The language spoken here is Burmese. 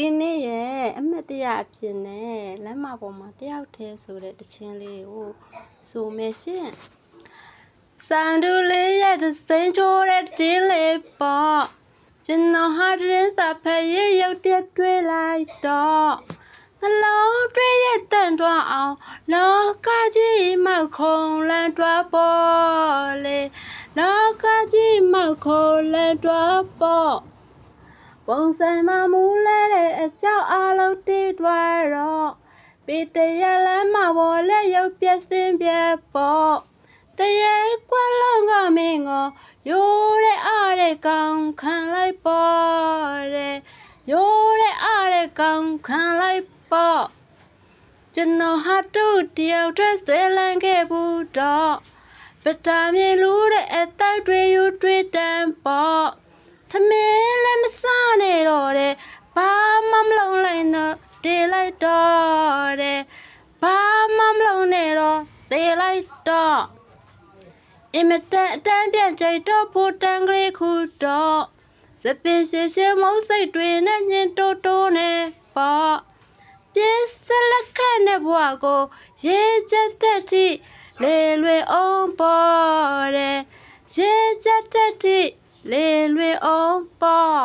ဒီနေ့ရဲ့အမတ်တရအဖြစ်နဲ့လမ်းမပေါ်မှာတယောက်တည်းဆိုတဲ့တခြင်းလေးကိုဆိုမယ်ရှင်စံတူလေးရဲ့သစိမ်းချိုးတဲ့တခြင်းလေးပေါ့ကျွန်တော်ဟာတရင်စာဖက်ရဲ့ရုပ်တရက်တွေ့လိုက်တော့နှလုံးတွဲရဲ့တန်တွားအောင်လောကကြီးမောက်ခုံလန်တွားပေါ်လေလောကကြီးမောက်ခုံလန်တွားပေါ်ပုံစံမမူလဲတဲ့အကြောင်းအလုံးတည်သွားတော့ပေတရလမ်းမှာပေါ်လက်ရုပ်ပြက်စင်ပြက်ပေါ့တရေကွက်လုံးကမင်းကိုရိုးတဲ့အားတဲ့ကောင်ခံလိုက်ပေါ့တဲ့ရိုးတဲ့အားတဲ့ကောင်ခံလိုက်ပေါ့ကျွန်တော်ဟာတူတယောက်တည်းဆွဲလန်းခဲ့ဘူးတော့ပတာမြေလူတဲ့အတိုက်တွေယူတွေ့တန်ပေါ့သမင်းလည်းမစားနဲ့တော့တဲ့ဘာမှမလုံးလိုက်တော့တေးလိုက်တော့တဲ့ဘာမှမလုံးနဲ့တော့တေးလိုက်တော့အင်မတန်အတန်းပြန့်ကြိတ်တော့ဖို့တန်ကလေးခုတော့စပင်းရှင်းမုတ်စိတ်တွေနဲ့ညင်တိုးတိုးနဲ့ပေါ့ပြစ်စလက်ခတ်နဲ့ဘွားကိုရေးချက်တက်ထိလေလွေအောင်ပေါ်တဲ့ရေးချက်တက်ထိလေလွေအောင်ပေါ့